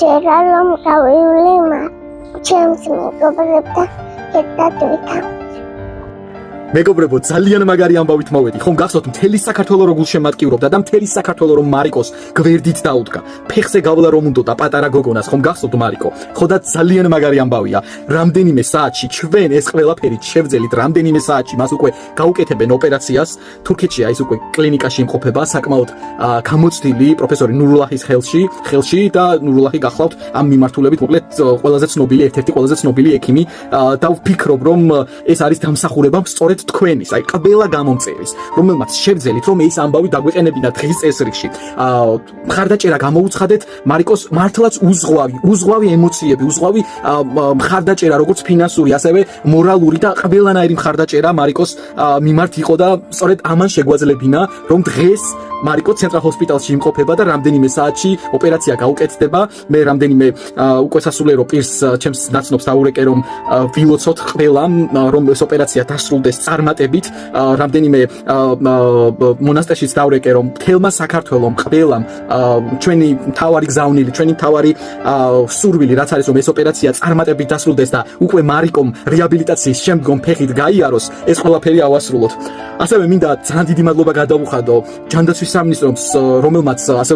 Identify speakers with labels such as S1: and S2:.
S1: ჯერა რომ გავივლი ჩემს მეგობრებთან ერთად ვიქამ.
S2: მეგობრებო, ძალიან მაგარი ამბავით მოვედი. ხომ გახსოვთ მთელი საქართველო როგორ შემატკივრობდა და მთელი საქართველო რომ მარიკოს გვერდით დაუდგა. ფეხზე გავლა რომ უნდოდა პატარა გოგონას, ხომ გახსოვთ მარიკო? ხო და ძალიან მაგარი ამბავია. რამდენიმე საათში ჩვენ ეს ყველაფერი შევძელით, რამდენიმე საათში მას უკვე გაუკეთებენ ოპერაციას. თურქეთშია ის უკვე კლინიკაში იმყოფება, საკმაოდ გამოცდილი პროფესორი ნურულაჰის ხელში და ნურულაჰი გახლავთ ამ მიმართულებით მოკლედ ყველაზე ცნობილი, ერთ-ერთი ყველაზე ცნობილი ექიმი და ვფიქრობ რომ ეს არის დამსახურება სწორედ თქვენის, აი ყველა გამომწერის, რომელმაც შევძელით რომ ეს ამბავი დაგვეყენებინა დღის წესრიგში. მხარდაჭერა გამოუცხადეთ მარიკოს მართლაც უზღვავი ემოციები, უზღვავი მხარდაჭერა როგორც ფინანსური, ასევე მორალური და ყველანაირი მხარდაჭერა მარიკოს მიმართ იყო და სწორედ ამან შეგვაძლებინა რომ დღეს მარიკო ცენტრალ ჰოსპიტალში იმყოფება და რამდენიმე საათში ოპერაცია გაუკეთდება. მე რამდენიმე უკვე სასულიერო პირს ჩემს ნაცნობს დაურეკე რომ ვილოცოთ ყველამ რომ ეს ოპერაცია დასრულდეს წარმატებით. რამდენიმე მონასტერშიც დავრეკე რომ მთელმა საქართველომ ყველამ ჩვენი მთავარი გზავნილი, ჩვენი მთავარი სურვილი რაც არის რომ ეს ოპერაცია წარმატებით დასრულდეს და უკვე მარიკომ რეაბილიტაციის შემდგომ ფეხით გაიაროს, ეს ყველაფერი ავასრულოთ. ასევე მინდა ძალიან დიდი მადლობა გადავუხადო ჯანდაცვის სამინისტროს, რომელმაც ასე